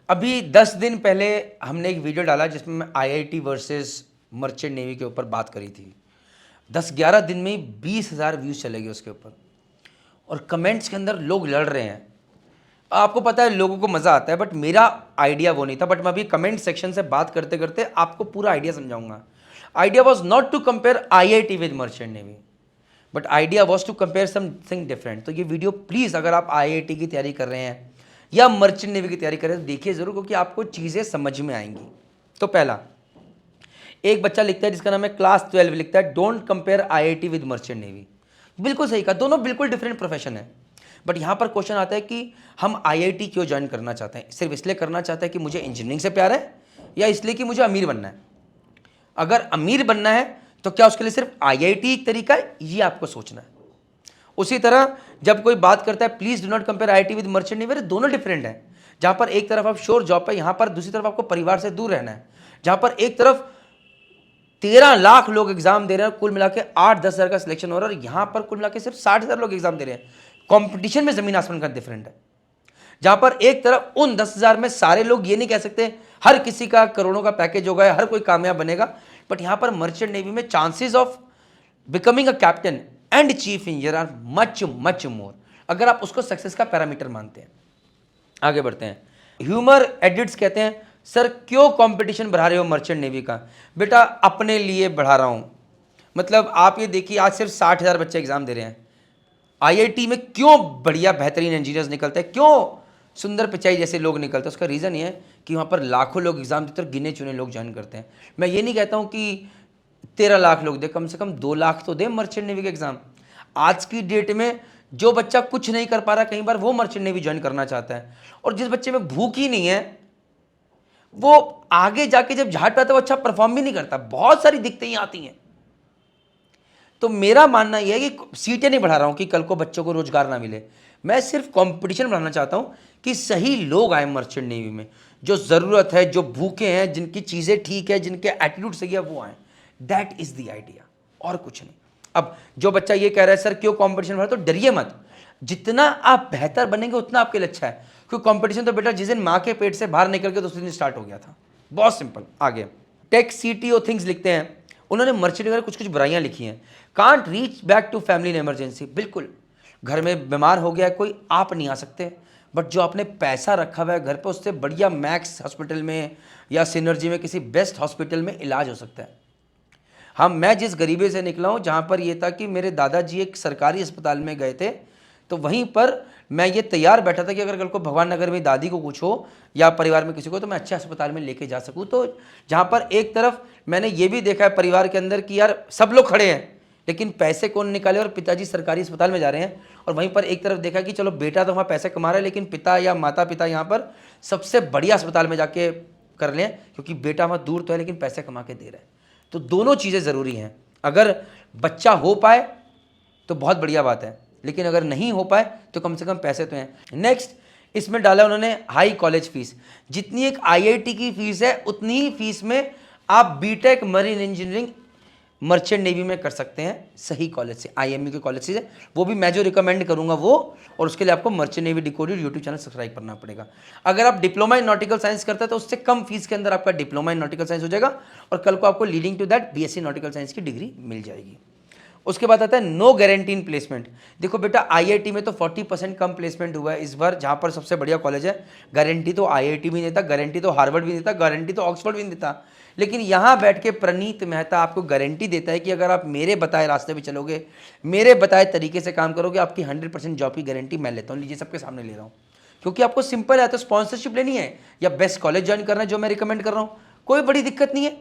अभी 10 दिन पहले हमने एक वीडियो डाला जिसमें मैं आईआईटी वर्सेस मर्चेंट नेवी के ऊपर बात करी थी। 10-11 दिन में ही 20,000 व्यूज़ चले गए उसके ऊपर, और कमेंट्स के अंदर लोग लड़ रहे हैं। आपको पता है लोगों को मज़ा आता है, बट मेरा आइडिया वो नहीं था। बट मैं अभी कमेंट सेक्शन से बात करते करते आपको पूरा आइडिया समझाऊंगा। Idea was not to compare IIT with merchant navy, but idea was to compare something different. तो ये वीडियो प्लीज़, अगर आप आईआईटी की तैयारी कर रहे हैं या मर्चेंट नेवी की तैयारी कर रहे हैं तो देखिए ज़रूर, क्योंकि आपको चीज़ें समझ में आएंगी। तो पहला, एक बच्चा लिखता है जिसका नाम है क्लास 12, लिखता है don't compare IIT with merchant navy. बिल्कुल सही कहा, दोनों बिल्कुल डिफरेंट प्रोफेशन है। बट यहाँ पर क्वेश्चन आता है कि हम आईआईटी क्यों ज्वाइन करना चाहते हैं? सिर्फ इसलिए करना चाहते हैं कि मुझे इंजीनियरिंग से प्यार है, या इसलिए कि मुझे अमीर बनना है? अगर अमीर बनना है तो क्या उसके लिए सिर्फ आईआईटी एक तरीका है? ये आपको सोचना है। उसी तरह जब कोई बात करता है please do not compare IIT with merchant navy, दोनों डिफरेंट है। जहां पर एक तरफ आप श्योर जॉब पे, यहां पर दूसरी तरफ आपको परिवार से दूर रहना है। जहां पर एक तरफ 13 लाख लोग एग्जाम दे रहे हैं, कुल मिला के 8-10 हज़ार का सिलेक्शन हो रहा है, और यहां पर कुल मिला के सिर्फ 60,000 लोग एग्जाम दे रहे हैं। कॉम्पिटिशन में जमीन आसमान का डिफरेंट है। जहां पर एक तरफ उन 10,000 में सारे लोग ये नहीं कह सकते हर किसी का करोड़ों का पैकेज होगा, हर कोई कामयाब बनेगा, बट यहां पर मर्चेंट नेवी में chances of becoming a captain and chief engineer are much much more, अगर आप उसको सक्सेस का पैरामीटर मानते हैं। आगे बढ़ते हैं। ह्यूमर एडिट्स कहते हैं सर क्यों कंपटीशन बढ़ा रहे हो मर्चेंट नेवी का? बेटा अपने लिए बढ़ा रहा हूं। मतलब आप ये देखिए, आज सिर्फ 60,000 बच्चे एग्जाम दे रहे हैं। आईआईटी में क्यों बढ़िया बेहतरीन इंजीनियर्स निकलते हैं, क्यों सुंदर पिचाई जैसे लोग निकलते हैं? उसका रीज़न ये है कि वहाँ पर लाखों लोग एग्जाम देते हैं और गिने चुने लोग ज्वाइन करते हैं। मैं ये नहीं कहता हूँ कि 13 लाख लोग दे, कम से कम 2 लाख तो दे मर्चेंट नेवी के एग्जाम। आज की डेट में जो बच्चा कुछ नहीं कर पा रहा, कई बार वो मर्चेंट नेवी ज्वाइन करना चाहता है, और जिस बच्चे में भूख ही नहीं है वो आगे जाके जब झाट पाता है वो अच्छा परफॉर्म भी नहीं करता। बहुत सारी दिक्कतें आती हैं। तो मेरा मानना यह है कि सीटें नहीं बढ़ा रहा हूं कि कल को बच्चों को रोजगार ना मिले, मैं सिर्फ कंपटीशन बढ़ाना चाहता हूं कि सही लोग आए मर्चेंट नेवी में, जो ज़रूरत है, जो भूखे हैं, जिनकी चीज़ें ठीक है, जिनके एटीट्यूड सही है, वो आए। दैट इज़ द आइडिया, और कुछ नहीं। अब जो बच्चा ये कह रहा है सर क्यों कंपटीशन बढ़ा, तो डरिए मत। जितना आप बेहतर बनेंगे उतना आपके लिए अच्छा है, क्योंकि कंपटीशन तो बेटा जिस दिन माँ के पेट से बाहर निकल के दूसरे दिन स्टार्ट हो गया था। बहुत सिंपल। आगे टेक सीटीओ थिंग्स लिखते हैं, उन्होंने मर्चेंट वगैरह कुछ कुछ बुराइयां लिखी हैं। Can't reach back to family in emergency, बिल्कुल। घर में बीमार हो गया है कोई, आप नहीं आ सकते, बट जो आपने पैसा रखा हुआ है घर पे, उससे बढ़िया मैक्स हॉस्पिटल में या सिनर्जी में किसी बेस्ट हॉस्पिटल में इलाज हो सकता है। मैं जिस गरीबी से निकला हूँ, जहाँ पर ये था कि मेरे दादाजी एक सरकारी अस्पताल में गए थे, तो वहीं पर मैं ये तैयार बैठा था कि अगर कल को भगवान नगर में दादी को कुछ हो या परिवार में किसी को, तो मैं अच्छे अस्पताल में लेके जा सकूँ। तो जहाँ पर एक तरफ मैंने ये भी देखा है परिवार के अंदर कि यार सब लोग खड़े हैं लेकिन पैसे कौन निकाले, और पिताजी सरकारी अस्पताल में जा रहे हैं, और वहीं पर एक तरफ देखा कि चलो बेटा तो वहाँ पैसे कमा रहा है, लेकिन पिता या माता पिता यहाँ पर सबसे बढ़िया अस्पताल में जाके कर लें, क्योंकि बेटा वहाँ दूर तो है लेकिन पैसे कमा के दे रहा है। तो दोनों चीज़ें ज़रूरी हैं। अगर बच्चा हो पाए तो बहुत बढ़िया बात है, लेकिन अगर नहीं हो पाए तो कम से कम पैसे तो हैं। नेक्स्ट इसमें डाला उन्होंने हाई कॉलेज फीस। जितनी एक आईआईटी की फीस है उतनी ही फीस में आप BTech marine engineering merchant navy में कर सकते हैं, सही कॉलेज से, आईएमयू के कॉलेज से। वो भी मैं जो रिकमेंड करूंगा वो, और उसके लिए आपको merchant navy decoded YouTube channel subscribe करना पड़ेगा। अगर आप डिप्लोमा इन नॉटिकल साइंस करते हैं तो उससे कम फीस के अंदर आपका डिप्लोमा इन नॉटिकल साइंस हो जाएगा, और कल को आपको leading to that BSc nautical science की डिग्री मिल जाएगी। उसके बाद आता है नो गारंटी इन प्लेसमेंट। देखो बेटा आईआईटी में तो 40% कम प्लेसमेंट हुआ है इस बार, जहां पर सबसे बढ़िया कॉलेज है। गारंटी तो आईआईटी भी नहीं देता, गारंटी तो हार्वर्ड भी नहीं देता, गारंटी तो ऑक्सफोर्ड भी नहीं देता, लेकिन यहां बैठ के प्रणीत मेहता आपको गारंटी देता है कि अगर आप मेरे बताए रास्ते पे चलोगे, मेरे बताए तरीके से काम करोगे, आपकी 100% जॉब की गारंटी मैं लेता हूँ। लीजिए सबके सामने ले रहा हूँ, क्योंकि आपको सिंपल है, तो स्पॉन्सरशिप लेनी है या बेस्ट कॉलेज ज्वाइन करना है जो मैं रिकमेंड कर रहा हूँ, कोई बड़ी दिक्कत नहीं है।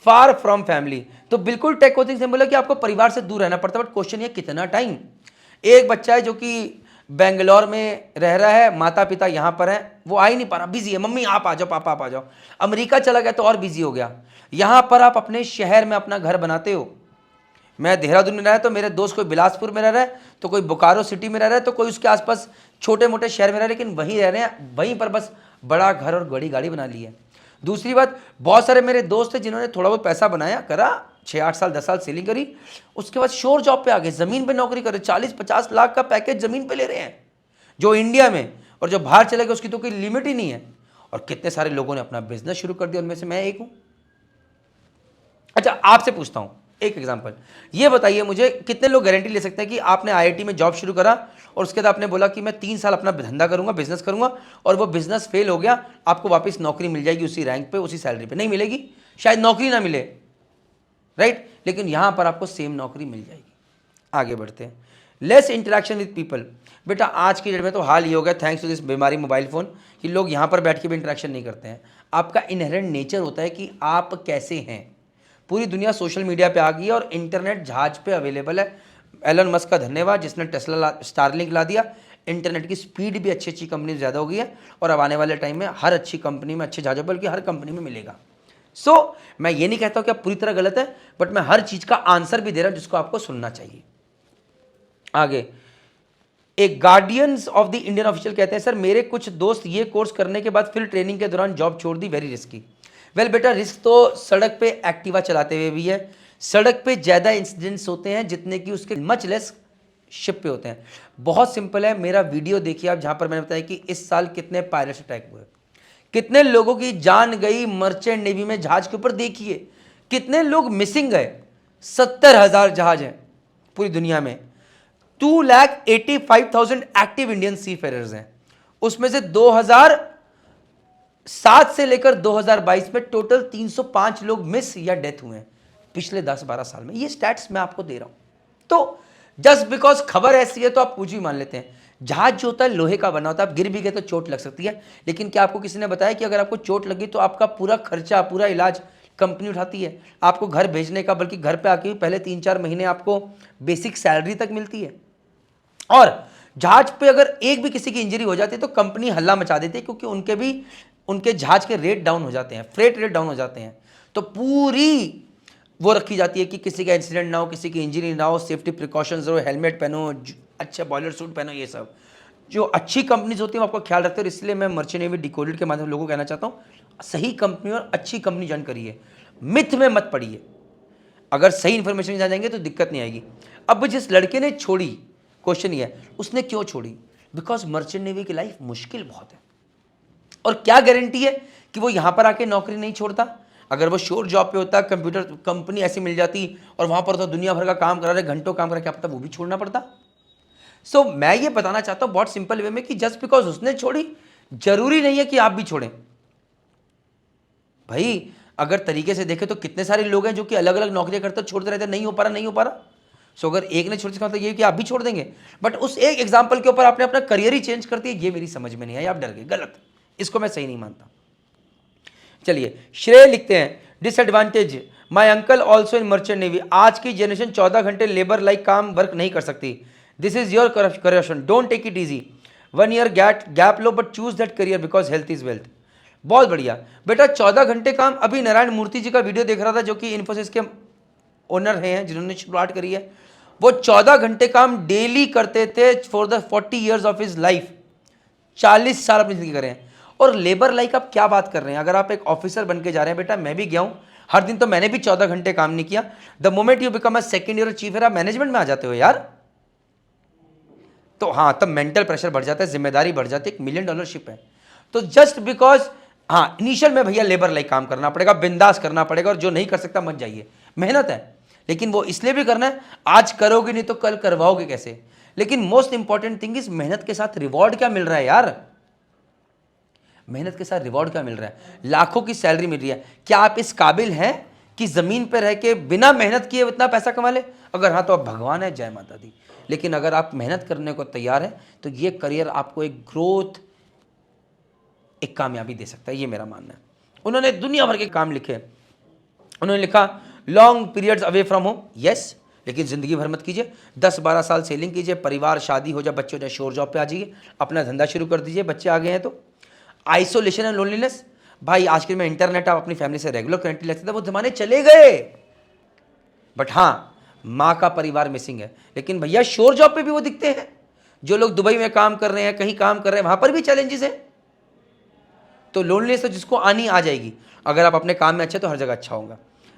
फार फ्रॉम फैमिली, तो बिल्कुल टेक कोचिंग से बोला कि आपको परिवार से दूर रहना पड़ता है, बट क्वेश्चन ये कितना टाइम। एक बच्चा है जो कि बेंगलोर में रह रहा है, माता पिता यहाँ पर हैं, वो आ ही नहीं पा रहा, बिजी है, मम्मी आप आ जाओ, पापा आप आ जाओ। अमेरिका चला गया तो और बिजी हो गया। यहाँ पर आप अपने शहर में अपना घर बनाते हो। मैं देहरादून में रहा है तो मेरे दोस्त कोई बिलासपुर में रह रहा है, तो कोई बोकारो सिटी में रह रहा है, तो कोई उसके आसपास छोटे मोटे शहर में रह रहा है, लेकिन वहीं रह रहे हैं, वहीं पर बस बड़ा घर और बड़ी गाड़ी बना ली है। दूसरी बात, बहुत सारे मेरे दोस्त हैं जिन्होंने थोड़ा बहुत पैसा बनाया, करा 6-8 साल 10 साल सेलिंग करी, उसके बाद श्योर जॉब पे आ गए, ज़मीन पे नौकरी कर रहे, 40-50 लाख का पैकेज ज़मीन पे ले रहे हैं, जो इंडिया में और जो बाहर चला गया उसकी तो कोई लिमिट ही नहीं है। और कितने सारे लोगों ने अपना बिजनेस शुरू कर दिया, उनमें से मैं एक हूं। अच्छा, आपसे पूछता हूं एक एग्जांपल, ये बताइए मुझे, कितने लोग गारंटी ले सकते हैं कि आपने आईआईटी में जॉब शुरू करा और उसके बाद आपने बोला कि मैं 3 साल अपना धंधा करूंगा, बिजनेस करूंगा, और वो बिजनेस फेल हो गया, आपको वापस नौकरी मिल जाएगी उसी रैंक पे, उसी सैलरी पे? नहीं मिलेगी, शायद नौकरी ना मिले, राइट, लेकिन यहां पर आपको सेम नौकरी मिल जाएगी। आगे बढ़ते हैं। Less interaction with people. बेटा आज की डेट में तो हाल ये हो गया, थैंक्स टू दिस बीमारी मोबाइल फोन, कि लोग यहां पर बैठ के भी इंटरेक्शन नहीं करते हैं। आपका इनहेरेंट नेचर होता है कि आप कैसे हैं। पूरी दुनिया सोशल मीडिया पे आ गई है और इंटरनेट जहाज पे अवेलेबल है। एलन मस्क का धन्यवाद जिसने टेस्ला स्टारलिंक ला दिया। इंटरनेट की स्पीड भी अच्छी अच्छी कंपनी ज़्यादा हो गई है, और अब आने वाले टाइम में हर अच्छी कंपनी में, अच्छे जहाज़ों, बल्कि हर कंपनी में मिलेगा। सो मैं ये नहीं कहता हूँ कि आप पूरी तरह गलत है, बट मैं हर चीज़ का आंसर भी दे रहा हूँ जिसको आपको सुनना चाहिए। आगे, एक guardians of the Indian official कहते हैं, सर मेरे कुछ दोस्त ये कोर्स करने के बाद फिर ट्रेनिंग के दौरान जॉब छोड़ दी, वेरी रिस्की। वेल बेटा, रिस्क तो सड़क पे एक्टिवा चलाते हुए भी है। सड़क पे ज़्यादा इंसिडेंट्स होते हैं जितने कि उसके मच लेस शिप पे होते हैं। बहुत सिंपल है, मेरा वीडियो देखिए आप, जहाँ पर मैंने बताया कि इस साल कितने पायलट्स अटैक हुए, कितने लोगों की जान गई मर्चेंट नेवी में जहाज के ऊपर, देखिए कितने लोग मिसिंग गए। 70,000 जहाज हैं पूरी दुनिया में, 2,85,000 एक्टिव इंडियन सी फेरर्स हैं, उसमें से 2007 से लेकर 2022 में टोटल 305 लोग मिस या डेथ हुए हैं पिछले 10-12 साल में। ये स्टैट्स मैं आपको दे रहा हूं। तो जस्ट बिकॉज खबर ऐसी है तो आप कुछ भी मान लेते हैं। जहाज जो होता है लोहे का बना होता है, आप गिर भी गए तो चोट लग सकती है, लेकिन क्या आपको किसी ने बताया कि अगर आपको चोट लगी तो आपका पूरा खर्चा, पूरा इलाज कंपनी उठाती है? आपको घर भेजने का, बल्कि घर पे आके भी पहले 3-4 महीने आपको बेसिक सैलरी तक मिलती है। और जहाज पे अगर एक भी किसी की इंजरी हो जाती है तो कंपनी हल्ला मचा देती है, क्योंकि उनके जहाज के रेट डाउन हो जाते हैं, फ्रेट रेट डाउन हो जाते हैं। तो पूरी वो रखी जाती है कि किसी का इंसिडेंट ना हो, किसी की इंजरी ना हो, सेफ्टी प्रिकॉशंस हो, हेलमेट पहनो, अच्छा बॉयलर सूट पहनो, ये सब जो अच्छी कंपनीज होती हैं आपका ख्याल रखते हैं। और इसलिए मैं मर्चेंट नेवी डिकोडेड के माध्यम से लोगों को कहना चाहता हूँ, सही कंपनी और अच्छी कंपनी ज्वाइन करिए, मिथ में मत पड़िए। अगर सही इंफॉर्मेशन जान जाएंगे तो दिक्कत नहीं आएगी। अब जिस लड़के ने छोड़ी, क्वेश्चन ये है उसने क्यों छोड़ी? बिकॉज मर्चेंट नेवी की लाइफ मुश्किल बहुत है, और क्या गारंटी है कि वो यहां पर आके नौकरी नहीं छोड़ता? अगर वो श्योर जॉब पे होता, कंप्यूटर कंपनी ऐसी मिल जाती और वहां पर तो दुनिया भर का काम करा रहे, घंटों काम करा, क्या पता वो भी छोड़ना पड़ता। सो मैं ये बताना चाहता हूं बहुत सिंपल वे में कि जस्ट बिकॉज उसने छोड़ी, जरूरी नहीं है कि आप भी छोड़ें। भाई अगर तरीके से देखें तो कितने सारे लोग हैं जो कि अलग अलग नौकरियां करते छोड़ते रहते, नहीं हो पा रहा, नहीं हो पा रहा। सो अगर एक ने छोड़ दिया मतलब ये कि आप भी छोड़ देंगे, बट उस एक एग्जाम्पल के ऊपर आपने अपना करियर ही चेंज कर दिया, ये मेरी समझ में नहीं आई, आप डर गए, गलत, इसको मैं सही नहीं मानता। चलिए, श्रेय लिखते हैं, disadvantage, my uncle also in merchant navy, आज की जनरेशन 14 घंटे लेबर लाइक काम वर्क नहीं कर सकती, this is your corruption, don't take it easy, 1 year gap लो but choose that career because health is wealth. बहुत बढ़िया बेटा, 14 घंटे काम, अभी नारायण मूर्ति जी का वीडियो देख रहा था जो कि इन्फोसिस के ओनर हैं, जिन्होंने शुरुआत करी है, वो 14 घंटे काम डेली करते थे for the 40 years of his life, 40 साल अपनी जिंदगी करें। और लेबर लाइक आप क्या बात कर रहे हैं? अगर आप एक ऑफिसर बन के जा रहे हैं, बेटा मैं भी गया हूं, हर दिन तो मैंने भी 14 घंटे काम नहीं किया। The moment you become a second year chief, आप मैनेजमेंट में आ जाते हो यार, तो हाँ तब मेंटल प्रेशर बढ़ जाता है, जिम्मेदारी बढ़ जाती है, $1 मिलियन शिप है। तो जस्ट बिकॉज हाँ इनिशियल में भैया लेबर लाइक काम करना पड़ेगा, बिंदास करना पड़ेगा, और जो नहीं कर सकता मत जाइए, मेहनत है, लेकिन वो इसलिए भी करना है, आज करोगे नहीं तो कल करवाओगे कैसे? लेकिन मोस्ट इंपॉर्टेंट थिंग इज मेहनत के साथ रिवॉर्ड क्या मिल रहा है यार? मेहनत के साथ रिवॉर्ड क्या मिल रहा है? लाखों की सैलरी मिल रही है, क्या आप इस काबिल हैं कि जमीन पर रह के बिना मेहनत किए इतना पैसा कमा ले? अगर हाँ तो आप भगवान है, जय माता दी। लेकिन अगर आप मेहनत करने को तैयार हैं तो ये करियर आपको एक ग्रोथ, एक कामयाबी दे सकता है, ये मेरा मानना है। उन्होंने दुनिया भर के काम लिखे, उन्होंने लिखा long periods away from home, yes, लेकिन जिंदगी भर मत कीजिए, 10-12 साल सेलिंग कीजिए, परिवार शादी हो जाए, बच्चे हो जाए, श्योर जॉब पे आ जाइए, अपना धंधा शुरू कर दीजिए, बच्चे आ गए हैं तो। आइसोलेशन एंड लोनलीनेस, भाई आजकल में इंटरनेट आप अपनी फैमिली से रेगुलर कनेक्ट लगते थे, वो जमाने चले गए, बट हाँ माँ का परिवार मिसिंग है। लेकिन भैया श्योर जॉब पे भी वो दिखते हैं, जो लोग दुबई में काम कर रहे हैं, कहीं काम कर रहे हैं, वहां पर भी चैलेंजेस है। तो लोनलीनेस तो जिसको आनी आ जाएगी, अगर आप अपने काम में अच्छे तो हर जगह अच्छा होगा।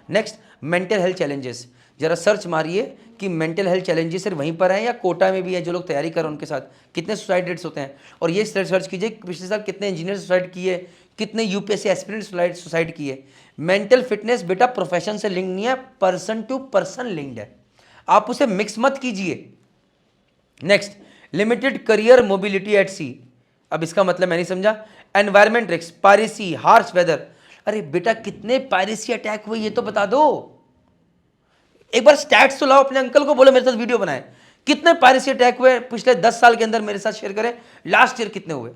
नेक्स्ट, मेंटल हेल्थ चैलेंजेस, जरा सर्च मारिए कि मेंटल हेल्थ चैलेंजेस सिर्फ वहीं पर हैं या कोटा में भी है, जो लोग तैयारी कर रहे हैं उनके साथ कितने सुसाइड रेट्स होते हैं। और ये सर्च कीजिए पिछले साल कितने इंजीनियर सुसाइड किए, कितने यूपीएससी एस्पिरेंट सुसाइड किए। मेंटल फिटनेस बेटा प्रोफेशन से लिंक नहीं है, पर्सन टू पर्सन लिंक्ड है, आप उसे मिक्स मत कीजिए। Next, limited career mobility at sea. अब इसका मतलब मैं नहीं समझा। Environment risk, piracy, harsh weather. अरे बेटा कितने पायरेसी अटैक हुए ये तो बता दो, एक बार स्टैट्स तो लाओ, अपने अंकल को बोलो मेरे साथ वीडियो बनाए, कितने पायरेसी अटैक हुए पिछले 10 साल के अंदर मेरे साथ शेयर करें, लास्ट ईयर कितने हुए।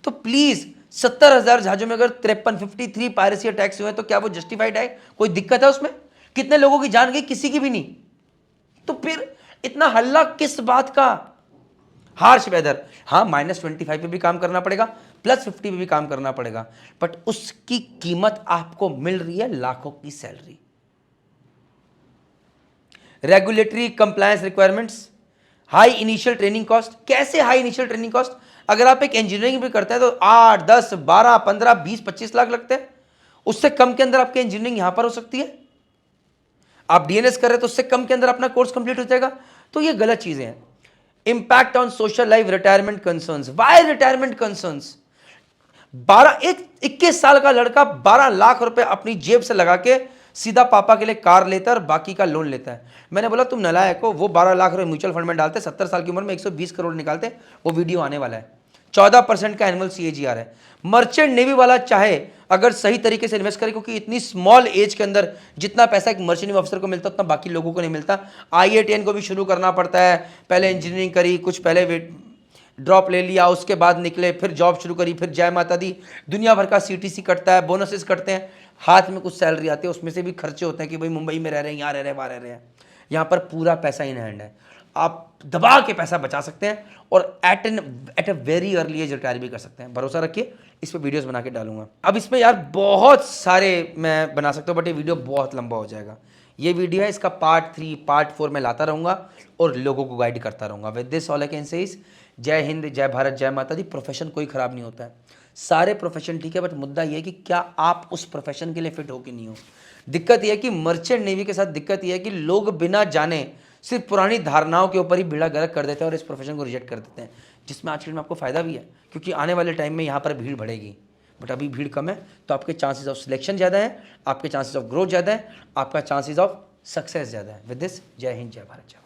तो प्लीज 70,000 जहाजों में अगर 53 पायरेसी अटैक्स हुए तो क्या वो जस्टिफाइड है? कोई दिक्कत है उसमें? कितने लोगों की जान गई? किसी की भी नहीं। तो फिर इतना हल्ला किस बात का? हार्श वेदर, हाँ -25 पे भी काम करना पड़ेगा, +50 पे भी काम करना पड़ेगा, बट उसकी कीमत आपको मिल रही है लाखों की salary. Regulatory compliance requirements, high initial training cost. कैसे हाई इनिशियल ट्रेनिंग कॉस्ट? अगर आप एक इंजीनियरिंग भी करते हैं तो 8, 10, 12, 15, 20, 25 लाख लगते हैं, उससे कम के अंदर आपकी इंजीनियरिंग यहां पर हो सकती है। आप डीएनएस कर रहे हैं तो उससे कम के अंदर अपना कोर्स कंप्लीट हो जाएगा। तो ये गलत चीजें हैं। Impact on social life, retirement concerns. Why retirement concerns? 21 साल का लड़का 12 लाख रुपए अपनी जेब से लगा के सीधा पापा के लिए कार लेता है और बाकी का लोन लेता है। मैंने बोला तुम नालायक हो, वो 12 लाख रुपए म्यूचुअल फंड में डालते, 70 साल की उम्र में 120 करोड़ निकालते। वो वीडियो आने वाला है। 14% का एनुअल CAGR है। मर्चेंट नेवी वाला चाहे अगर सही तरीके से इन्वेस्ट करे, क्योंकि इतनी स्मॉल एज के अंदर जितना पैसा एक मर्चेंट नेवी ऑफिसर को मिलता है उतना बाकी लोगों को नहीं मिलता। IITN को भी शुरू करना पड़ता है, पहले इंजीनियरिंग करी, कुछ पहले ड्रॉप ले लिया, उसके बाद निकले, फिर जॉब शुरू करी, फिर जय माता दी, दुनिया भर का CTC कटता है, बोनसेस कटते हैं, हाथ में कुछ सैलरी आती है, उसमें से भी खर्चे होते हैं कि भाई मुंबई में रह रहे हैं, यहाँ रह रहे हैं, वहाँ रह रहे हैं। यहाँ पर पूरा पैसा इन हैंड है, आप दबा के पैसा बचा सकते हैं और at a very early age retire भी कर सकते हैं। भरोसा रखिए, इस पर वीडियोस बना के डालूंगा। अब इसमें यार बहुत सारे मैं बना सकता हूँ, बट ये वीडियो बहुत लंबा हो जाएगा। ये वीडियो है, इसका पार्ट 3, पार्ट 4 में लाता रहूँगा और लोगों को गाइड करता रहूँगा। With this all I can say is जय हिंद, जय भारत, जय माता दी। प्रोफेशन कोई ख़राब नहीं होता है, सारे प्रोफेशन ठीक है, बट मुद्दा ये है कि क्या आप उस प्रोफेशन के लिए फिट हो कि नहीं हो। दिक्कत यह है कि मर्चेंट नेवी के साथ दिक्कत यह है कि लोग बिना जाने सिर्फ पुरानी धारणाओं के ऊपर ही बेड़ा गर्क कर देते हैं और इस प्रोफेशन को रिजेक्ट कर देते हैं, जिसमें आज के टाइम में आपको फ़ायदा भी है, क्योंकि आने वाले टाइम में यहाँ पर भीड़ बढ़ेगी। बट अभी भीड़ कम है, तो आपके चांसेस ऑफ सिलेक्शन ज़्यादा है, आपके चांसेस ऑफ ग्रोथ ज़्यादा है, आपका चांसेस ऑफ सक्सेस ज़्यादा है। विद दिस जय हिंद, जय भारत, जय।